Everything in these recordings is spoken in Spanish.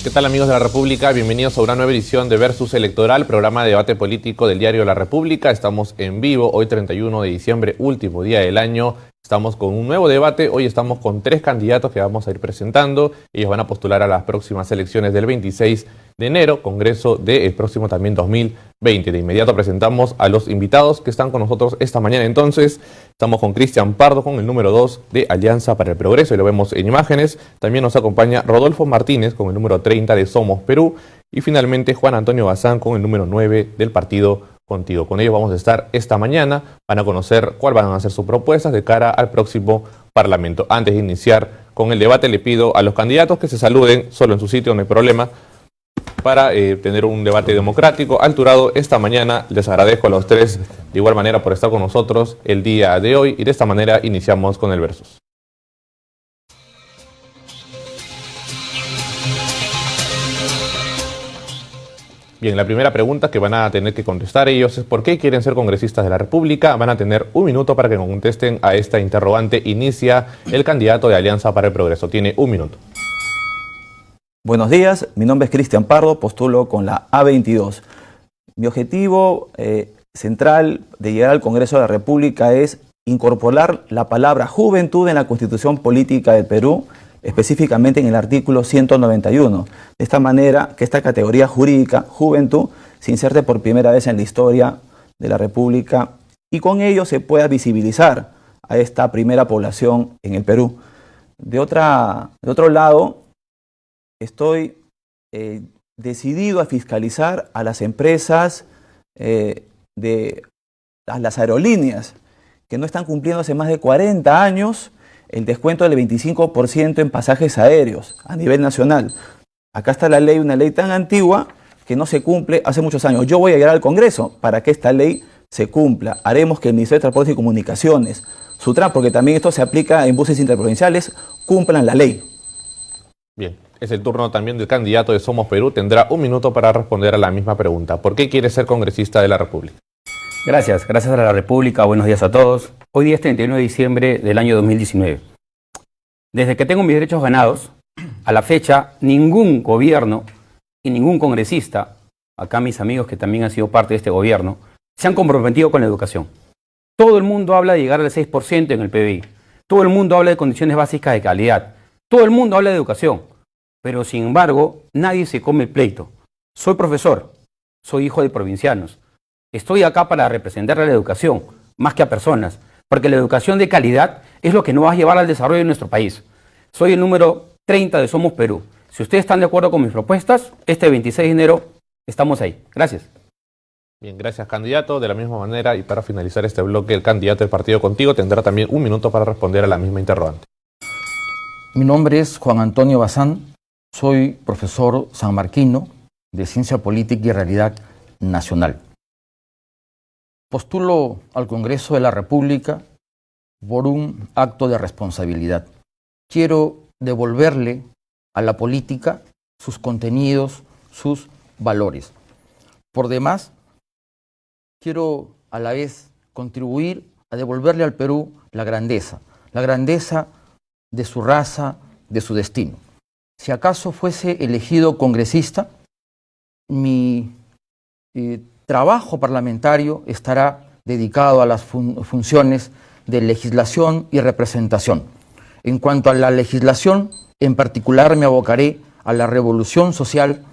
¿Qué tal, amigos de la República? Bienvenidos a una nueva edición de Versus Electoral, programa de debate político del diario La República. Estamos en vivo, hoy 31 de diciembre, último día del año. Estamos con un nuevo debate. Hoy estamos con 3 candidatos que vamos a ir presentando. Ellos van a postular a las próximas elecciones del 26 de enero, Congreso del próximo también 2020. De inmediato presentamos a los invitados que están con nosotros esta mañana. Entonces, estamos con Cristian Pardo, con el número 2 de Alianza para el Progreso, y lo vemos en imágenes. También nos acompaña Rodolfo Martínez, con el número 30 de Somos Perú. Y finalmente, Juan Antonio Bazán, con el número 9 del partido Contigo. Con ellos vamos a estar esta mañana. Van a conocer cuáles van a ser sus propuestas de cara al próximo Parlamento. Antes de iniciar con el debate, le pido a los candidatos que se saluden solo en su sitio, no hay problema, para tener un debate democrático alturado esta mañana. Les agradezco a los 3 de igual manera por estar con nosotros el día de hoy, y de esta manera iniciamos con el Versus. Bien, la primera pregunta que van a tener que contestar ellos es: ¿por qué quieren ser congresistas de la República? Van a tener un minuto para que contesten a esta interrogante. Inicia el candidato de Alianza para el Progreso. Tiene un minuto. Buenos días, mi nombre es Cristian Pardo, postulo con la A22. Mi objetivo central de llegar al Congreso de la República es incorporar la palabra juventud en la Constitución Política del Perú, específicamente en el artículo 191. De esta manera, que esta categoría jurídica, juventud, se inserte por primera vez en la historia de la República, y con ello se pueda visibilizar a esta primera población en el Perú. De otro lado, estoy decidido a fiscalizar a las empresas, a las aerolíneas, que no están cumpliendo hace más de 40 años el descuento del 25% en pasajes aéreos a nivel nacional. Acá está la ley, una ley tan antigua que no se cumple hace muchos años. Yo voy a llegar al Congreso para que esta ley se cumpla. Haremos que el Ministerio de Transportes y Comunicaciones, Sutran, porque también esto se aplica en buses interprovinciales, cumplan la ley. Bien, es el turno también del candidato de Somos Perú. Tendrá un minuto para responder a la misma pregunta. ¿Por qué quiere ser congresista de la República? Gracias a la República. Buenos días a todos. Hoy día es 31 de diciembre del año 2019. Desde que tengo mis derechos ganados, a la fecha, ningún gobierno y ningún congresista, acá mis amigos que también han sido parte de este gobierno, se han comprometido con la educación. Todo el mundo habla de llegar al 6% en el PBI. Todo el mundo habla de condiciones básicas de calidad. Todo el mundo habla de educación. Pero sin embargo, nadie se come el pleito. Soy profesor, soy hijo de provincianos. Estoy acá para representar a la educación, más que a personas, porque la educación de calidad es lo que nos va a llevar al desarrollo de nuestro país. Soy el número 30 de Somos Perú. Si ustedes están de acuerdo con mis propuestas, este 26 de enero estamos ahí. Gracias. Bien, gracias, candidato. De la misma manera, y para finalizar este bloque, el candidato del partido Contigo tendrá también un minuto para responder a la misma interrogante. Mi nombre es Juan Antonio Bazán, soy profesor sanmarquino de Ciencia Política y Realidad Nacional. Postulo al Congreso de la República por un acto de responsabilidad. Quiero devolverle a la política sus contenidos, sus valores. Por demás, quiero a la vez contribuir a devolverle al Perú la grandeza de su raza, de su destino. Si acaso fuese elegido congresista, mi trabajo parlamentario estará dedicado a las funciones de legislación y representación. En cuanto a la legislación, en particular me abocaré a la revolución social,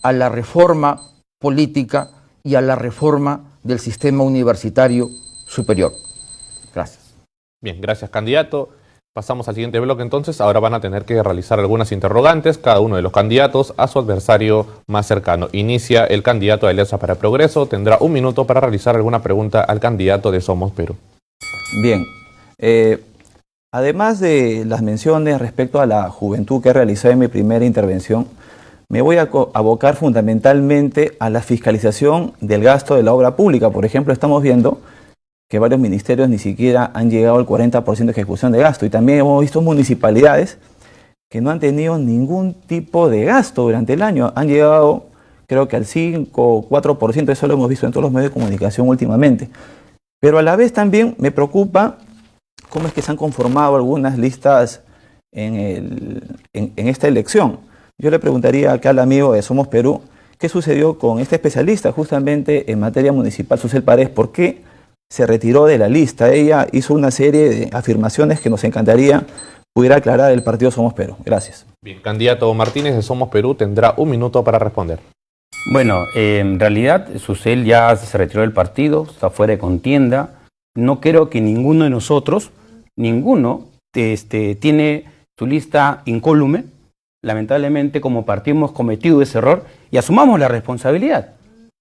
a la reforma política y a la reforma del sistema universitario superior. Gracias. Bien, gracias, candidato. Pasamos al siguiente bloque entonces. Ahora van a tener que realizar algunas interrogantes, cada uno de los candidatos, a su adversario más cercano. Inicia el candidato de Alianza para el Progreso. Tendrá un minuto para realizar alguna pregunta al candidato de Somos Perú. Bien. Además de las menciones respecto a la juventud que realicé en mi primera intervención, me voy a abocar fundamentalmente a la fiscalización del gasto de la obra pública. Por ejemplo, estamos viendo que varios ministerios ni siquiera han llegado al 40% de ejecución de gasto. Y también hemos visto municipalidades que no han tenido ningún tipo de gasto durante el año. Han llegado, creo que al 5 o 4%, eso lo hemos visto en todos los medios de comunicación últimamente. Pero a la vez también me preocupa cómo es que se han conformado algunas listas en esta elección. Yo le preguntaría acá al amigo de Somos Perú, ¿qué sucedió con este especialista justamente en materia municipal, Susel Paredes? ¿Por qué se retiró de la lista? Ella hizo una serie de afirmaciones que nos encantaría pudiera aclarar el partido Somos Perú. Gracias. Bien, candidato Martínez de Somos Perú tendrá un minuto para responder. Bueno, en realidad Susel ya se retiró del partido, está fuera de contienda. No creo que ninguno de nosotros, tiene su lista incólume. Lamentablemente, como partido hemos cometido ese error y asumamos la responsabilidad.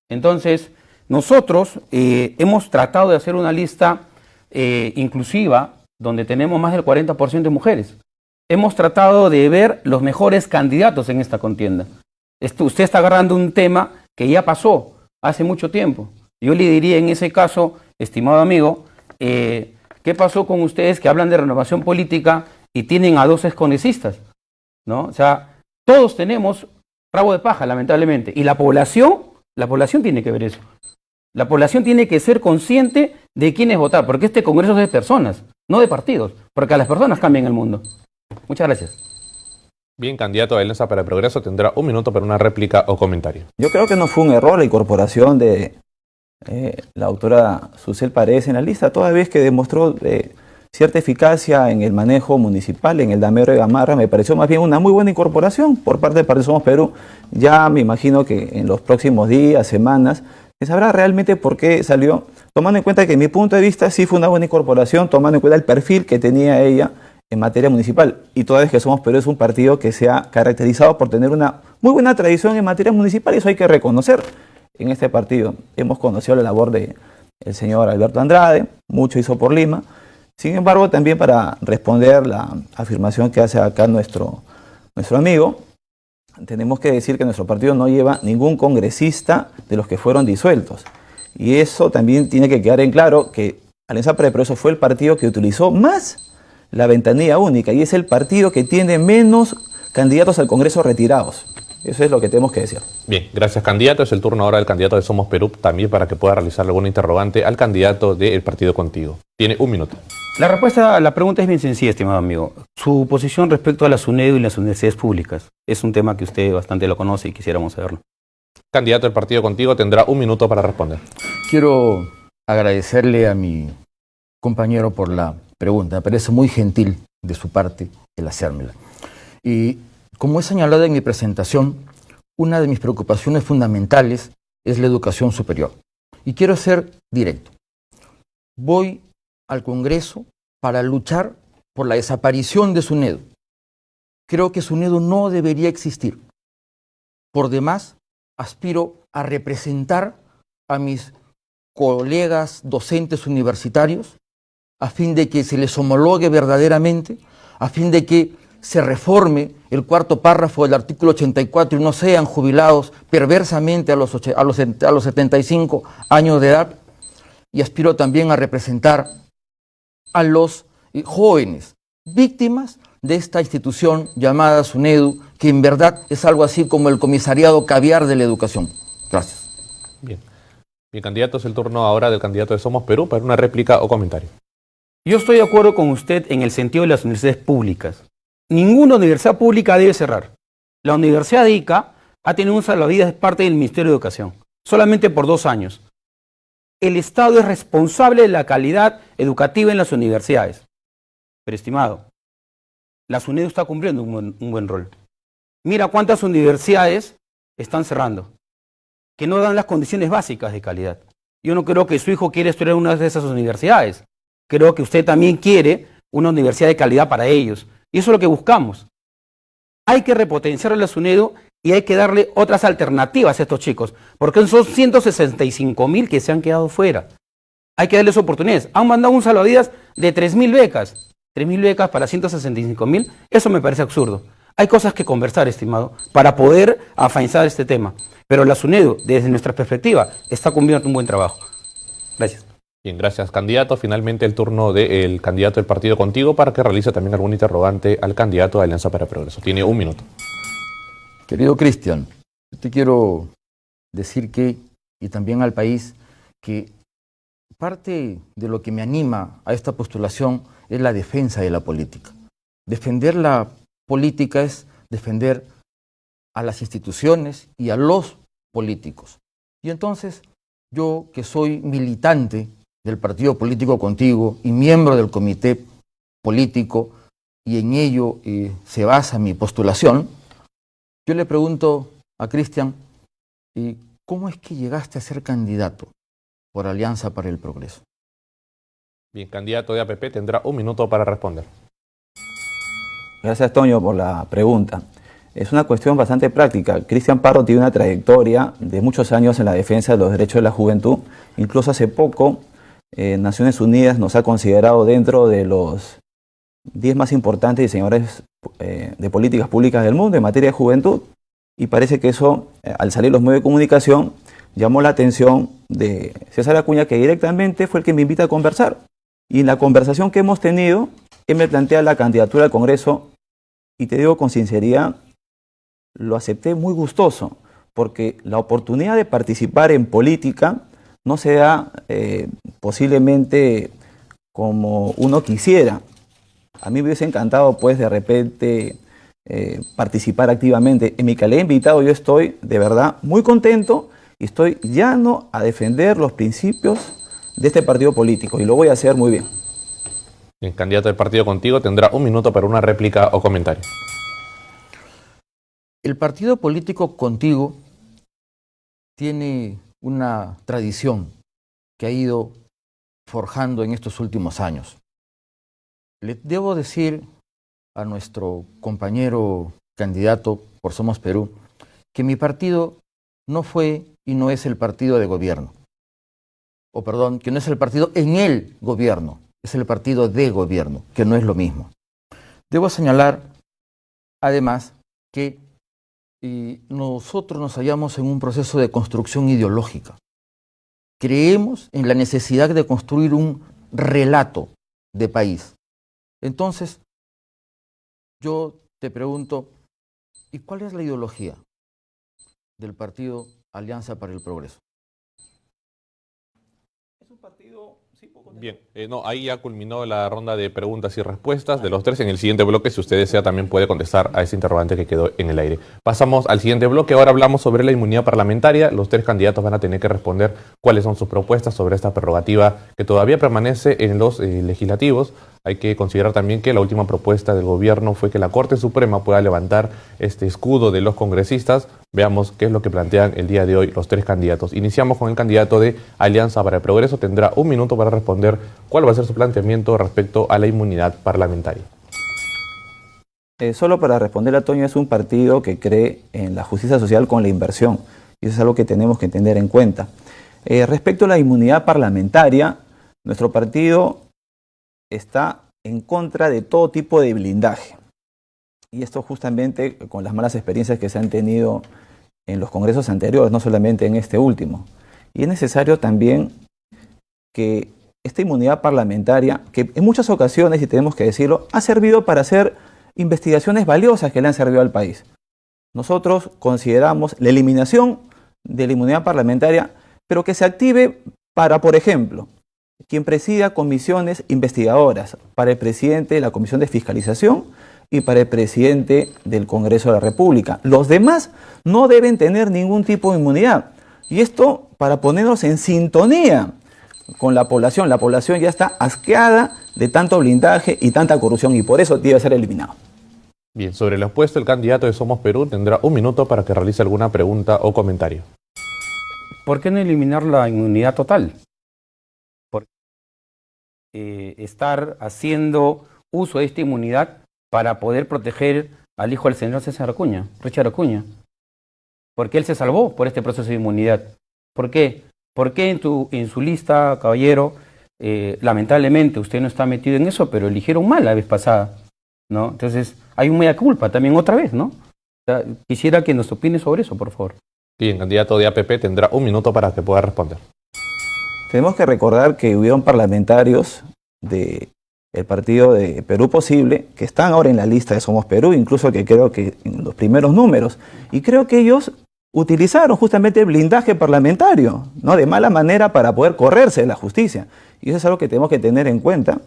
Entonces, nosotros hemos tratado de hacer una lista inclusiva donde tenemos más del 40% de mujeres. Hemos tratado de ver los mejores candidatos en esta contienda. Usted está agarrando un tema que ya pasó hace mucho tiempo. Yo le diría en ese caso, estimado amigo, ¿qué pasó con ustedes que hablan de renovación política y tienen a 2 excongresistas? ¿No? O sea, todos tenemos rabo de paja, lamentablemente. Y la población tiene que ver eso. La población tiene que ser consciente de quién es votar, porque este Congreso es de personas, no de partidos, porque a las personas cambian el mundo. Muchas gracias. Bien, candidato de Alianza para el Progreso tendrá un minuto para una réplica o comentario. Yo creo que no fue un error la incorporación de la autora Susel Paredes en la lista, toda vez que demostró cierta eficacia en el manejo municipal, en el damero de Gamarra. Me pareció más bien una muy buena incorporación por parte del Partido Somos Perú. Ya me imagino que en los próximos días, semanas, se sabrá realmente por qué salió, tomando en cuenta que en mi punto de vista sí fue una buena incorporación, tomando en cuenta el perfil que tenía ella en materia municipal. Y toda vez que Somos Perú es un partido que se ha caracterizado por tener una muy buena tradición en materia municipal, y eso hay que reconocer en este partido. Hemos conocido la labor del señor Alberto Andrade, mucho hizo por Lima. Sin embargo, también para responder la afirmación que hace acá nuestro amigo, tenemos que decir que nuestro partido no lleva ningún congresista de los que fueron disueltos. Y eso también tiene que quedar en claro, que Alianza para el Progreso fue el partido que utilizó más la ventanilla única y es el partido que tiene menos candidatos al Congreso retirados. Eso es lo que tenemos que decir. Bien, gracias, candidato. Es el turno ahora del candidato de Somos Perú también para que pueda realizar alguna interrogante al candidato del partido contigo. Tiene un minuto. La respuesta a la pregunta es bien sencilla, estimado amigo. Su posición respecto a la SUNEDU y las universidades públicas es un tema que usted bastante lo conoce y quisiéramos saberlo. Candidato del partido contigo tendrá un minuto para responder. Quiero agradecerle a mi compañero por la pregunta. Me parece muy gentil de su parte el hacérmela. Y como he señalado en mi presentación, una de mis preocupaciones fundamentales es la educación superior. Y quiero ser directo. Voy al Congreso para luchar por la desaparición de SUNEDU. Creo que SUNEDU no debería existir. Por demás, aspiro a representar a mis colegas docentes universitarios a fin de que se les homologue verdaderamente, a fin de que se reforme el 4º párrafo del artículo 84 y no sean jubilados perversamente a los 75 años de edad. Y aspiro también a representar a los jóvenes víctimas de esta institución llamada SUNEDU, que en verdad es algo así como el comisariado caviar de la educación. Gracias. Bien. Mi candidato, es el turno ahora del candidato de Somos Perú para una réplica o comentario. Yo estoy de acuerdo con usted en el sentido de las universidades públicas. Ninguna universidad pública debe cerrar. La Universidad de Ica ha tenido un salvavidas de parte del Ministerio de Educación, solamente por 2 años. El Estado es responsable de la calidad educativa en las universidades. Pero, estimado, la SUNEDU está cumpliendo un buen rol. Mira cuántas universidades están cerrando, que no dan las condiciones básicas de calidad. Yo no creo que su hijo quiera estudiar en una de esas universidades. Creo que usted también quiere una universidad de calidad para ellos. Y eso es lo que buscamos. Hay que repotenciar a la SUNEDU y hay que darle otras alternativas a estos chicos, porque son 165.000 que se han quedado fuera. Hay que darles oportunidades. Han mandado un salvavidas de 3.000 becas. 3.000 becas para 165.000, eso me parece absurdo. Hay cosas que conversar, estimado, para poder afianzar este tema. Pero la SUNEDU, desde nuestra perspectiva, está cumpliendo un buen trabajo. Gracias. Bien, gracias, candidato. Finalmente el turno del candidato del partido contigo para que realice también algún interrogante al candidato de Alianza para el Progreso. Tiene un minuto. Querido Cristian, yo te quiero decir que, y también al país, que parte de lo que me anima a esta postulación es la defensa de la política. Defender la política es defender a las instituciones y a los políticos. Y entonces, yo que soy militante del partido político Contigo y miembro del comité político, y en ello se basa mi postulación, yo le pregunto a Cristian, ¿cómo es que llegaste a ser candidato por Alianza para el Progreso? Bien, candidato de APP tendrá un minuto para responder. Gracias, Toño, por la pregunta. Es una cuestión bastante práctica. Cristian Parro tiene una trayectoria de muchos años en la defensa de los derechos de la juventud. Incluso hace poco, Naciones Unidas nos ha considerado dentro de los 10 más importantes diseñadores de políticas públicas del mundo en materia de juventud. Y parece que eso, al salir los medios de comunicación, llamó la atención de César Acuña, que directamente fue el que me invita a conversar. Y en la conversación que hemos tenido, él me plantea la candidatura al Congreso, y te digo con sinceridad, lo acepté muy gustoso, porque la oportunidad de participar en política no se da posiblemente como uno quisiera. A mí me hubiese encantado, pues, de repente participar activamente. En mi calidad de invitado yo estoy, de verdad, muy contento y estoy llano a defender los principios de este partido político, y lo voy a hacer muy bien. El candidato del partido Contigo tendrá un minuto para una réplica o comentario. El partido político Contigo tiene una tradición que ha ido forjando en estos últimos años. Le debo decir a nuestro compañero candidato por Somos Perú que mi partido no fue y no es el partido de gobierno. O perdón, que no es el partido en el gobierno, es el partido de gobierno, que no es lo mismo. Debo señalar, además, que nosotros nos hallamos en un proceso de construcción ideológica. Creemos en la necesidad de construir un relato de país. Entonces, yo te pregunto, ¿y cuál es la ideología del partido Alianza para el Progreso? Es un partido... Bien, ahí ya culminó la ronda de preguntas y respuestas de los tres. En el siguiente bloque, si usted desea, también puede contestar a ese interrogante que quedó en el aire. Pasamos al siguiente bloque. Ahora hablamos sobre la inmunidad parlamentaria. Los tres candidatos van a tener que responder cuáles son sus propuestas sobre esta prerrogativa que todavía permanece en los legislativos. Hay que considerar también que la última propuesta del gobierno fue que la Corte Suprema pueda levantar este escudo de los congresistas. Veamos qué es lo que plantean el día de hoy los tres candidatos. Iniciamos con el candidato de Alianza para el Progreso. Tendrá un minuto para responder cuál va a ser su planteamiento respecto a la inmunidad parlamentaria. Solo para responder a Toño, es un partido que cree en la justicia social con la inversión. Y eso es algo que tenemos que tener en cuenta. Respecto a la inmunidad parlamentaria, nuestro partido está en contra de todo tipo de blindaje. Y esto justamente con las malas experiencias que se han tenido en los congresos anteriores, no solamente en este último. Y es necesario también que esta inmunidad parlamentaria, que en muchas ocasiones, y tenemos que decirlo, ha servido para hacer investigaciones valiosas que le han servido al país. Nosotros consideramos la eliminación de la inmunidad parlamentaria, pero que se active para, por ejemplo, quien presida comisiones investigadoras, para el presidente de la Comisión de Fiscalización y para el presidente del Congreso de la República. Los demás no deben tener ningún tipo de inmunidad. Y esto para ponernos en sintonía con la población. La población ya está asqueada de tanto blindaje y tanta corrupción, y por eso debe ser eliminado. Bien, sobre lo expuesto, el candidato de Somos Perú tendrá un minuto para que realice alguna pregunta o comentario. ¿Por qué no eliminar la inmunidad total? Porque estar haciendo uso de esta inmunidad para poder proteger al hijo del señor César Acuña, Richard Acuña. Porque él se salvó por este proceso de inmunidad. ¿Por qué? ¿Por qué en su lista, caballero, lamentablemente usted no está metido en eso, pero eligieron mal la vez pasada, ¿no? Entonces, hay un mea culpa también otra vez, ¿no? O sea, quisiera que nos opine sobre eso, por favor. Bien, candidato de APP tendrá un minuto para que pueda responder. Tenemos que recordar que hubieron parlamentarios del partido de Perú Posible que están ahora en la lista de Somos Perú, incluso que creo que en los primeros números. Y creo que ellos utilizaron justamente el blindaje parlamentario, ¿no? De mala manera para poder correrse de la justicia. Y eso es algo que tenemos que tener en cuenta.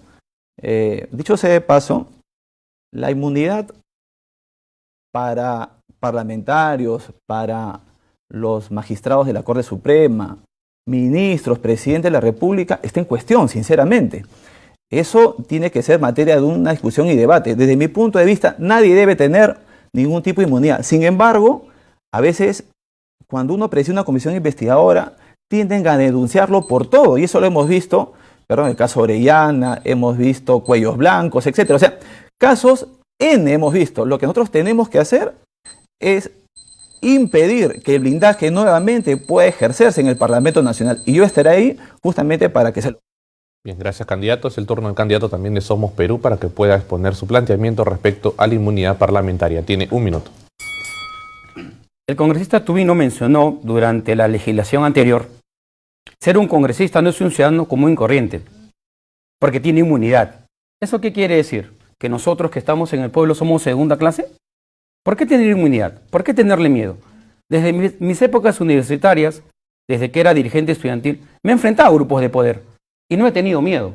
Dicho sea de paso, la inmunidad para parlamentarios, para los magistrados de la Corte Suprema, ministros, presidente de la República, está en cuestión, sinceramente. Eso tiene que ser materia de una discusión y debate. Desde mi punto de vista, nadie debe tener ningún tipo de inmunidad. Sin embargo, a veces, cuando uno preside una comisión investigadora, tienden a denunciarlo por todo. Y eso lo hemos visto, perdón, el caso Orellana, hemos visto Cuellos Blancos, etc. O sea, casos N hemos visto. Lo que nosotros tenemos que hacer es impedir que el blindaje nuevamente pueda ejercerse en el Parlamento Nacional. Y yo estaré ahí justamente para que se lo... Bien, gracias, candidato. Es el turno del candidato también de Somos Perú para que pueda exponer su planteamiento respecto a la inmunidad parlamentaria. Tiene un minuto. El congresista Tubino mencionó durante la legislación anterior, ser un congresista no es un ciudadano común y corriente, porque tiene inmunidad. ¿Eso qué quiere decir? ¿Que nosotros que estamos en el pueblo somos segunda clase? ¿Por qué tener inmunidad? ¿Por qué tenerle miedo? Desde mis épocas universitarias, desde que era dirigente estudiantil, me he enfrentado a grupos de poder y no he tenido miedo.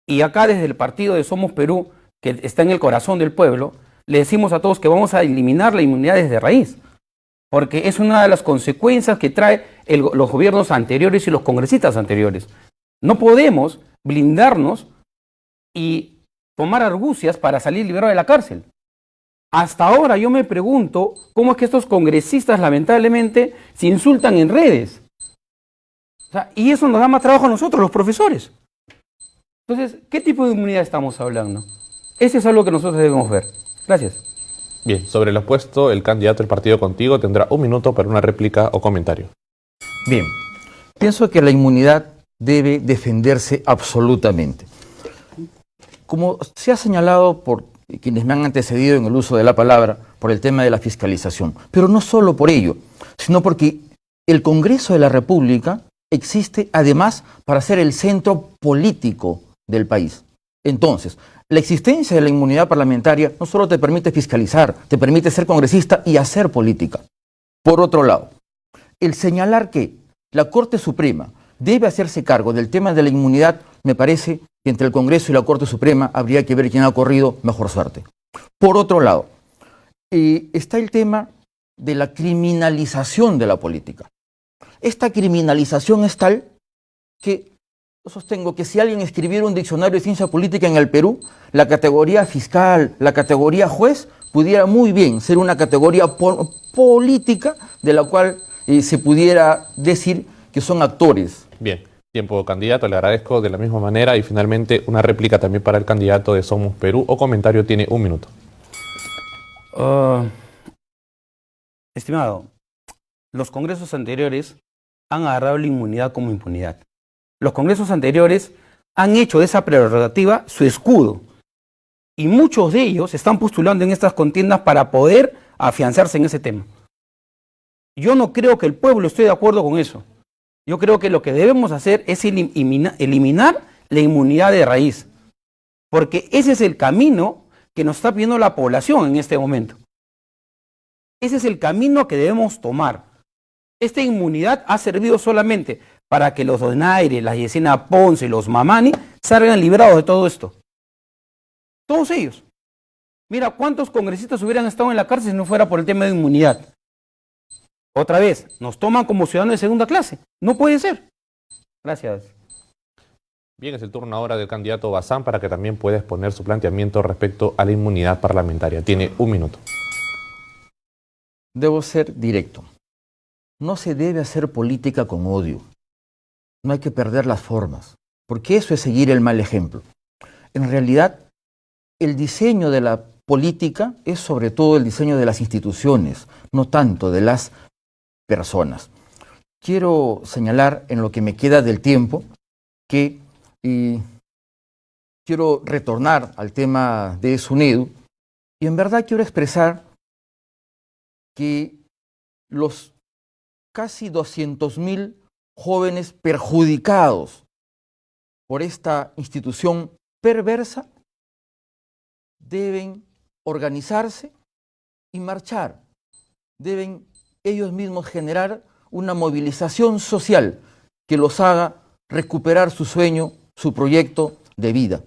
Y acá desde el partido de Somos Perú, que está en el corazón del pueblo, le decimos a todos que vamos a eliminar la inmunidad desde raíz, porque es una de las consecuencias que trae los gobiernos anteriores y los congresistas anteriores. No podemos blindarnos y tomar argucias para salir liberados de la cárcel. Hasta ahora yo me pregunto cómo es que estos congresistas lamentablemente se insultan en redes. O sea, y eso nos da más trabajo a nosotros, los profesores. Entonces, ¿qué tipo de inmunidad estamos hablando? Ese es algo que nosotros debemos ver. Gracias. Bien, sobre lo opuesto, el candidato del partido Contigo tendrá un minuto para una réplica o comentario. Bien, pienso que la inmunidad debe defenderse absolutamente. Como se ha señalado por quienes me han antecedido en el uso de la palabra, por el tema de la fiscalización, pero no solo por ello, sino porque el Congreso de la República existe además para ser el centro político del país. Entonces, la existencia de la inmunidad parlamentaria no solo te permite fiscalizar, te permite ser congresista y hacer política. Por otro lado, el señalar que la Corte Suprema debe hacerse cargo del tema de la inmunidad, me parece que entre el Congreso y la Corte Suprema habría que ver quién ha corrido mejor suerte. Por otro lado, está el tema de la criminalización de la política. Esta criminalización es tal que yo sostengo que si alguien escribiera un diccionario de ciencia política en el Perú, la categoría fiscal, la categoría juez, pudiera muy bien ser una categoría política de la cual se pudiera decir que son actores. Bien, tiempo, candidato, le agradezco de la misma manera y finalmente una réplica también para el candidato de Somos Perú o comentario tiene un minuto. Estimado, los congresos anteriores han agarrado la inmunidad como impunidad. Los congresos anteriores han hecho de esa prerrogativa su escudo. Y muchos de ellos están postulando en estas contiendas para poder afianzarse en ese tema. Yo no creo que el pueblo esté de acuerdo con eso. Yo creo que lo que debemos hacer es eliminar la inmunidad de raíz. Porque ese es el camino que nos está pidiendo la población en este momento. Ese es el camino que debemos tomar. Esta inmunidad ha servido solamente para que los Donaire, las Yesenia Ponce, los Mamani salgan liberados de todo esto. Todos ellos. Mira, ¿cuántos congresistas hubieran estado en la cárcel si no fuera por el tema de inmunidad? Otra vez, nos toman como ciudadanos de segunda clase. No puede ser. Gracias. Bien, es el turno ahora del candidato Bazán para que también pueda exponer su planteamiento respecto a la inmunidad parlamentaria. Tiene un minuto. Debo ser directo. No se debe hacer política con odio. No hay que perder las formas, porque eso es seguir el mal ejemplo. En realidad, el diseño de la política es sobre todo el diseño de las instituciones, no tanto de las personas. Quiero señalar en lo que me queda del tiempo que quiero retornar al tema de SUNEDU y en verdad quiero expresar que los casi 200.000 jóvenes perjudicados por esta institución perversa deben organizarse y marchar. Deben ellos mismos generar una movilización social que los haga recuperar su sueño, su proyecto de vida.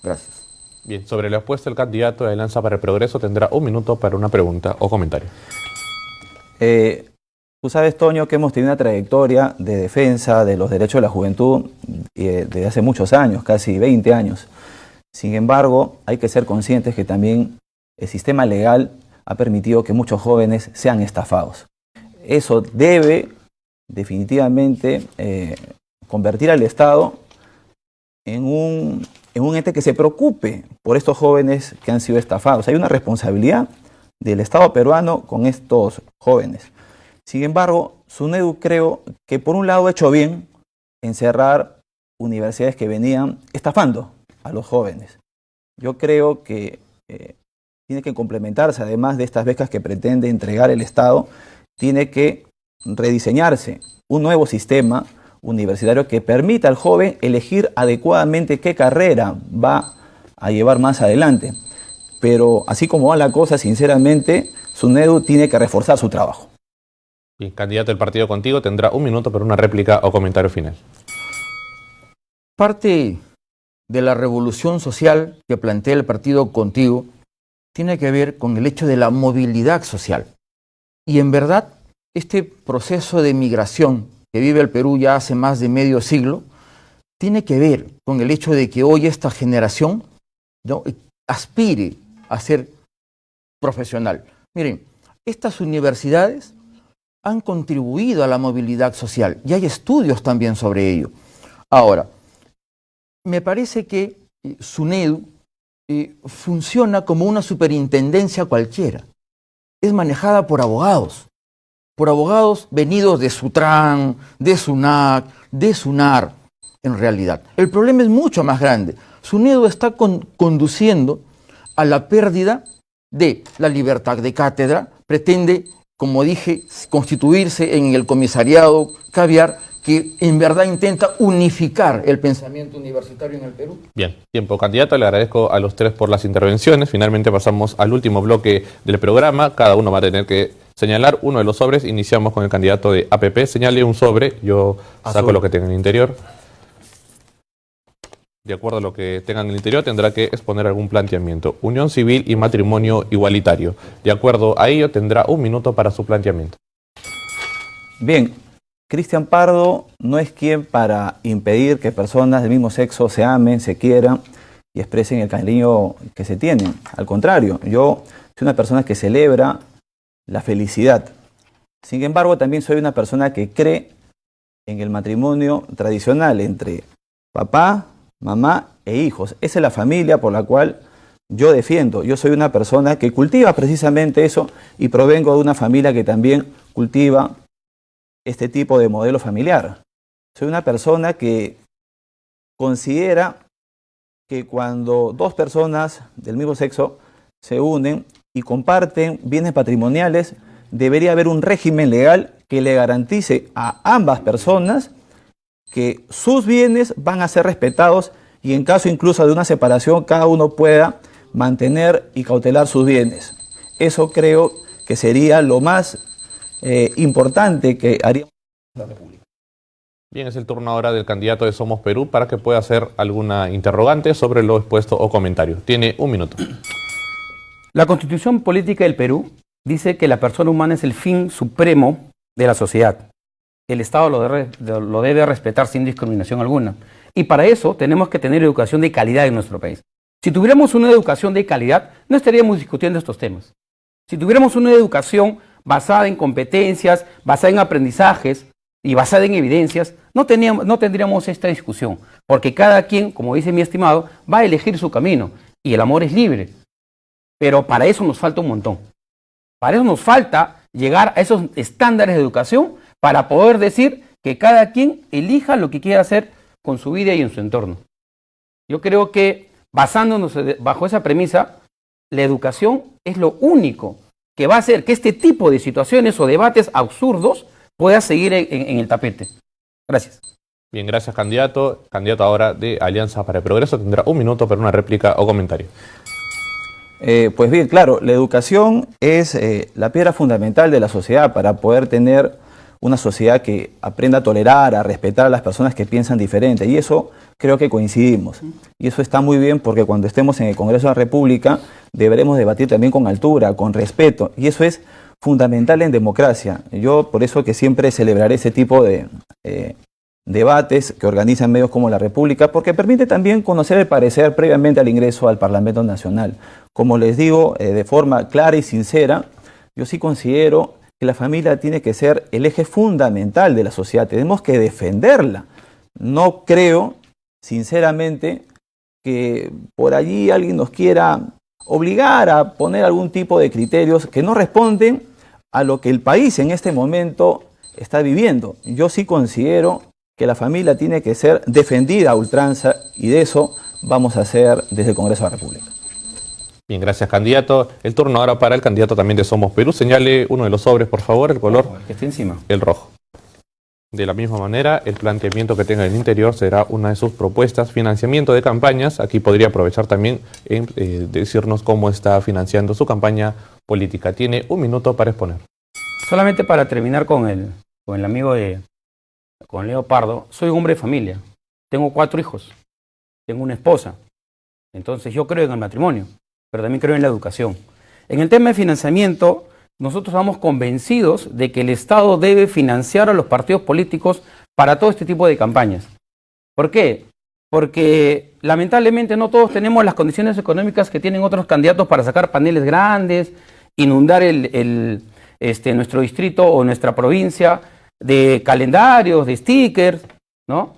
Gracias. Bien, sobre la apuesta del candidato de Alianza para el Progreso tendrá un minuto para una pregunta o comentario. Tú sabes, Toño, que hemos tenido una trayectoria de defensa de los derechos de la juventud desde hace muchos años, casi 20 años. Sin embargo, hay que ser conscientes que también el sistema legal ha permitido que muchos jóvenes sean estafados. Eso debe definitivamente convertir al Estado en un ente que se preocupe por estos jóvenes que han sido estafados. Hay una responsabilidad del Estado peruano con estos jóvenes. Sin embargo, SUNEDU creo que por un lado ha hecho bien en cerrar universidades que venían estafando a los jóvenes. Yo creo que tiene que complementarse, además de estas becas que pretende entregar el Estado, tiene que rediseñarse un nuevo sistema universitario que permita al joven elegir adecuadamente qué carrera va a llevar más adelante. Pero así como va la cosa, sinceramente, SUNEDU tiene que reforzar su trabajo. Bien, candidato del partido Contigo tendrá un minuto para una réplica o comentario final. Parte de la revolución social que plantea el partido Contigo tiene que ver con el hecho de la movilidad social. Y en verdad, este proceso de migración que vive el Perú ya hace más de medio siglo, tiene que ver con el hecho de que hoy esta generación, ¿no?, aspire a ser profesional. Miren, estas universidades han contribuido a la movilidad social y hay estudios también sobre ello. Ahora, me parece que SUNEDU funciona como una superintendencia cualquiera. Es manejada por abogados venidos de SUTRAN, de SUNAC, de SUNAR, en realidad. El problema es mucho más grande. SUNEDU está conduciendo a la pérdida de la libertad de cátedra, pretende, como dije, constituirse en el comisariado Caviar, que en verdad intenta unificar el pensamiento universitario en el Perú. Bien, tiempo, candidato. Le agradezco a los tres por las intervenciones. Finalmente pasamos al último bloque del programa. Cada uno va a tener que señalar uno de los sobres. Iniciamos con el candidato de APP. Señale un sobre. Yo saco lo que tenga en el interior. De acuerdo a lo que tenga en el interior, tendrá que exponer algún planteamiento. Unión civil y matrimonio igualitario. De acuerdo a ello, tendrá un minuto para su planteamiento. Bien. Cristian Pardo no es quien para impedir que personas del mismo sexo se amen, se quieran y expresen el cariño que se tienen. Al contrario, yo soy una persona que celebra la felicidad. Sin embargo, también soy una persona que cree en el matrimonio tradicional entre papá, mamá e hijos. Esa es la familia por la cual yo defiendo. Yo soy una persona que cultiva precisamente eso y provengo de una familia que también cultiva este tipo de modelo familiar. Soy una persona que considera que cuando dos personas del mismo sexo se unen y comparten bienes patrimoniales, debería haber un régimen legal que le garantice a ambas personas que sus bienes van a ser respetados y en caso incluso de una separación, cada uno pueda mantener y cautelar sus bienes. Eso creo que sería lo más importante que haría la República. Bien, es el turno ahora del candidato de Somos Perú para que pueda hacer alguna interrogante sobre lo expuesto o comentario. Tiene un minuto. La Constitución Política del Perú dice que la persona humana es el fin supremo de la sociedad. El Estado lo debe respetar sin discriminación alguna. Y para eso tenemos que tener educación de calidad en nuestro país. Si tuviéramos una educación de calidad, no estaríamos discutiendo estos temas. Si tuviéramos una educación basada en competencias, basada en aprendizajes y basada en evidencias, no tendríamos esta discusión, porque cada quien, como dice mi estimado, va a elegir su camino y el amor es libre. Pero para eso nos falta un montón. Para eso nos falta llegar a esos estándares de educación para poder decir que cada quien elija lo que quiera hacer con su vida y en su entorno. Yo creo que basándonos bajo esa premisa, la educación es lo único que va a hacer que este tipo de situaciones o debates absurdos pueda seguir en el tapete. Gracias. Bien, gracias, candidato. Candidato ahora de Alianza para el Progreso tendrá un minuto para una réplica o comentario. Pues bien, claro, la educación es la piedra fundamental de la sociedad para poder tener una sociedad que aprenda a tolerar, a respetar a las personas que piensan diferente. Y eso creo que coincidimos. Y eso está muy bien porque cuando estemos en el Congreso de la República deberemos debatir también con altura, con respeto. Y eso es fundamental en democracia. Yo por eso que siempre celebraré ese tipo de debates que organizan medios como La República, porque permite también conocer el parecer previamente al ingreso al Parlamento Nacional. Como les digo, de forma clara y sincera, yo sí considero que la familia tiene que ser el eje fundamental de la sociedad. Tenemos que defenderla. No creo, sinceramente, que por allí alguien nos quiera obligar a poner algún tipo de criterios que no responden a lo que el país en este momento está viviendo. Yo sí considero que la familia tiene que ser defendida a ultranza y de eso vamos a hacer desde el Congreso de la República. Bien, gracias, candidato. El turno ahora para el candidato también de Somos Perú. Señale uno de los sobres, por favor, el color. Que esté encima. El rojo. De la misma manera, el planteamiento que tenga en el interior será una de sus propuestas. Financiamiento de campañas. Aquí podría aprovechar también en decirnos cómo está financiando su campaña política. Tiene un minuto para exponer. Solamente para terminar con el amigo con Leo Pardo, soy un hombre de familia. Tengo 4 hijos. Tengo una esposa. Entonces yo creo en el matrimonio, pero también creo en la educación. En el tema de financiamiento, nosotros estamos convencidos de que el Estado debe financiar a los partidos políticos para todo este tipo de campañas. ¿Por qué? Porque lamentablemente no todos tenemos las condiciones económicas que tienen otros candidatos para sacar paneles grandes, inundar nuestro distrito o nuestra provincia de calendarios, de stickers, ¿no?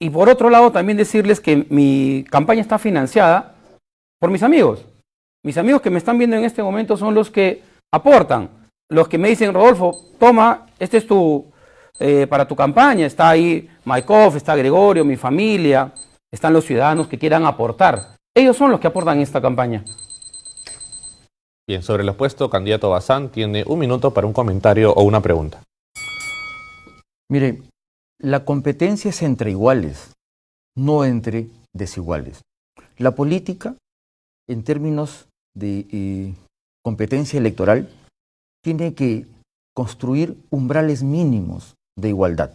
Y por otro lado también decirles que mi campaña está financiada por mis amigos. Mis amigos que me están viendo en este momento son los que aportan, los que me dicen, Rodolfo, toma, este es para tu campaña, está ahí Maikov, está Gregorio, mi familia, están los ciudadanos que quieran aportar. Ellos son los que aportan en esta campaña. Bien, sobre lo expuesto, candidato Bazán tiene un minuto para un comentario o una pregunta. Mire, la competencia es entre iguales, no entre desiguales. La política, en términos de competencia electoral, tiene que construir umbrales mínimos de igualdad.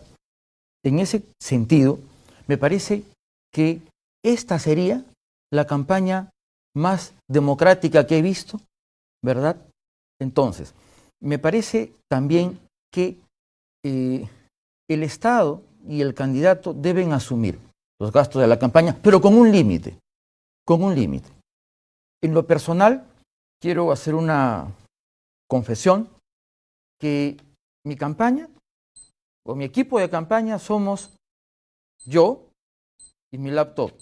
En ese sentido, me parece que esta sería la campaña más democrática que he visto, ¿verdad? Entonces, me parece también que el Estado y el candidato deben asumir los gastos de la campaña, pero con un límite, con un límite. En lo personal, quiero hacer una confesión que mi campaña o mi equipo de campaña somos yo y mi laptop.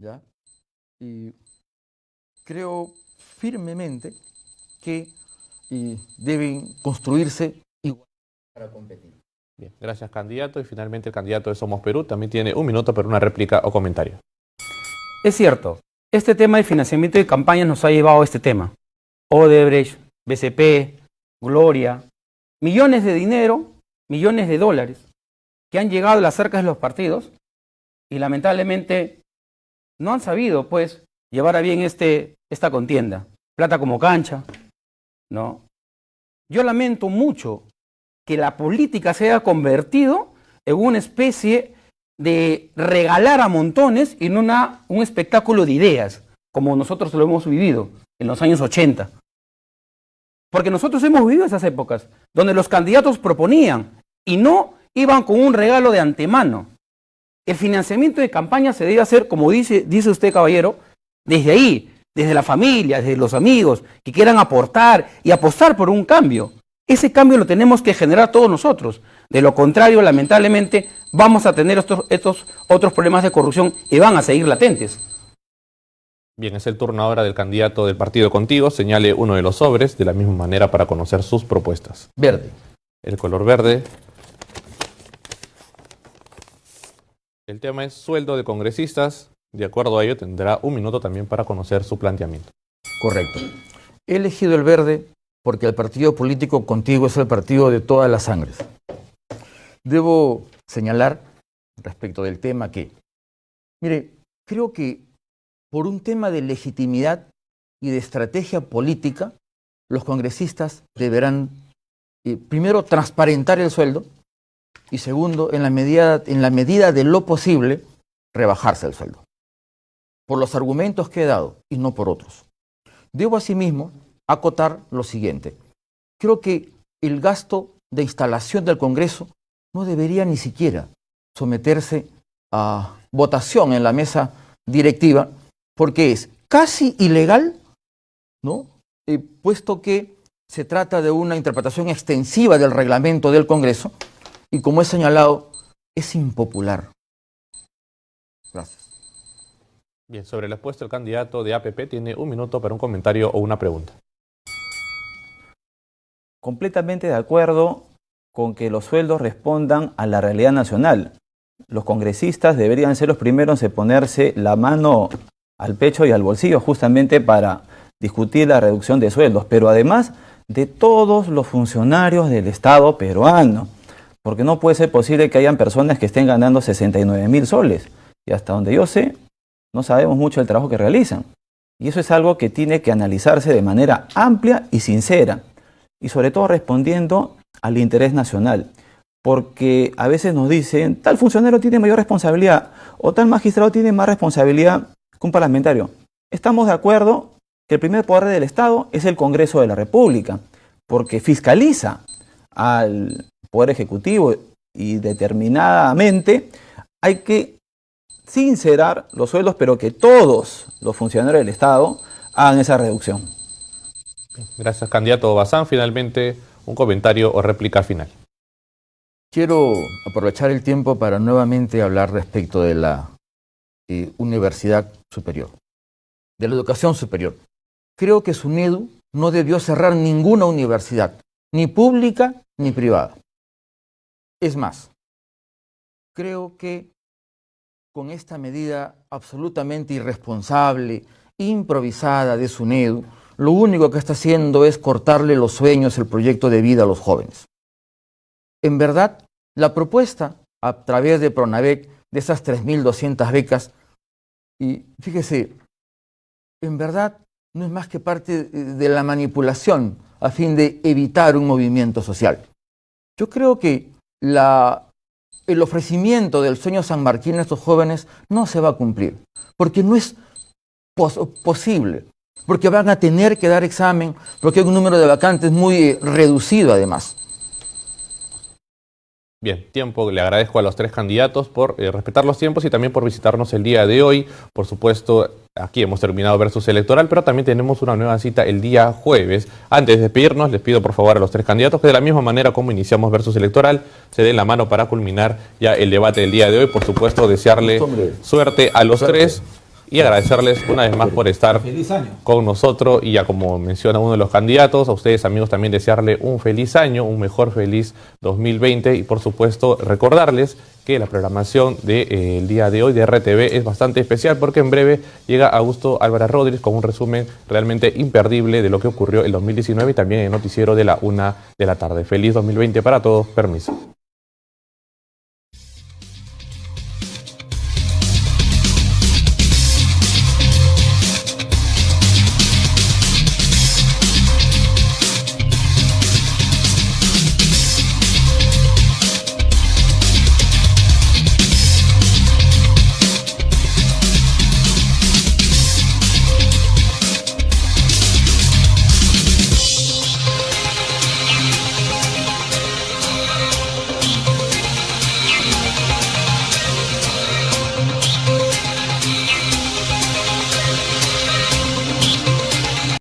¿Ya? Y creo firmemente que deben construirse igual para competir. Bien, gracias, candidato. Y finalmente el candidato de Somos Perú también tiene un minuto para una réplica o comentario. Es cierto, este tema de financiamiento de campañas nos ha llevado a este tema. Odebrecht, BCP, Gloria, millones de dinero, millones de dólares que han llegado a las arcas de los partidos y lamentablemente no han sabido, pues, llevar a bien esta contienda. Plata como cancha, ¿no? Yo lamento mucho que la política se haya convertido en una especie de regalar a montones y no un espectáculo de ideas, como nosotros lo hemos vivido en los años 80. Porque nosotros hemos vivido esas épocas, donde los candidatos proponían y no iban con un regalo de antemano. El financiamiento de campaña se debe hacer, como dice usted, caballero, desde ahí, desde la familia, desde los amigos, que quieran aportar y apostar por un cambio. Ese cambio lo tenemos que generar todos nosotros. De lo contrario, lamentablemente, vamos a tener estos otros problemas de corrupción y van a seguir latentes. Bien, es el turno ahora del candidato del partido Contigo. Señale uno de los sobres de la misma manera para conocer sus propuestas. Verde. El color verde. El tema es sueldo de congresistas. De acuerdo a ello, tendrá un minuto también para conocer su planteamiento. Correcto. He elegido el verde porque el partido político Contigo es el partido de todas las sangres. Debo señalar respecto del tema que, mire, creo que por un tema de legitimidad y de estrategia política, los congresistas deberán primero, transparentar el sueldo y segundo, en la medida de lo posible, rebajarse el sueldo. Por los argumentos que he dado y no por otros. Debo asimismo acotar lo siguiente. Creo que el gasto de instalación del Congreso no debería ni siquiera someterse a votación en la mesa directiva porque es casi ilegal, ¿no? Puesto que se trata de una interpretación extensiva del reglamento del Congreso y, como he señalado, es impopular. Gracias. Bien, sobre el expuesto, el candidato de APP tiene un minuto para un comentario o una pregunta. Completamente de acuerdo con que los sueldos respondan a la realidad nacional. Los congresistas deberían ser los primeros en ponerse la mano al pecho y al bolsillo justamente para discutir la reducción de sueldos, pero además de todos los funcionarios del Estado peruano, porque no puede ser posible que hayan personas que estén ganando 69.000 soles y hasta donde yo sé, no sabemos mucho del trabajo que realizan. Y eso es algo que tiene que analizarse de manera amplia y sincera, y sobre todo respondiendo al interés nacional. Porque a veces nos dicen, tal funcionario tiene mayor responsabilidad o tal magistrado tiene más responsabilidad que un parlamentario. Estamos de acuerdo que el primer poder del Estado es el Congreso de la República, porque fiscaliza al Poder Ejecutivo y determinadamente hay que sincerar los sueldos, pero que todos los funcionarios del Estado hagan esa reducción. Gracias, candidato Bazán. Finalmente, un comentario o réplica final. Quiero aprovechar el tiempo para nuevamente hablar respecto de la universidad superior, de la educación superior. Creo que SUNEDU no debió cerrar ninguna universidad, ni pública ni privada. Es más, creo que con esta medida absolutamente irresponsable, improvisada de SUNEDU, lo único que está haciendo es cortarle los sueños, el proyecto de vida a los jóvenes. En verdad, la propuesta a través de Pronavec de esas 3.200 becas, y fíjese, en verdad no es más que parte de la manipulación a fin de evitar un movimiento social. Yo creo que el ofrecimiento del sueño sanmarquino a estos jóvenes no se va a cumplir, porque no es posible, porque van a tener que dar examen, porque hay un número de vacantes muy reducido además. Bien, tiempo. Le agradezco a los tres candidatos por respetar los tiempos y también por visitarnos el día de hoy. Por supuesto, aquí hemos terminado Versus Electoral, pero también tenemos una nueva cita el día jueves. Antes de despedirnos, les pido por favor a los tres candidatos que de la misma manera como iniciamos Versus Electoral, se den la mano para culminar ya el debate del día de hoy. Por supuesto, desearle suerte a los tres y agradecerles una vez más por estar con nosotros. Y ya como menciona uno de los candidatos, a ustedes amigos también desearle un feliz año, un mejor feliz 2020 y por supuesto recordarles que la programación del día de hoy de RTV es bastante especial porque en breve llega Augusto Álvarez Rodríguez con un resumen realmente imperdible de lo que ocurrió el 2019 y también el noticiero de la 1 de la tarde. Feliz 2020 para todos. Permiso.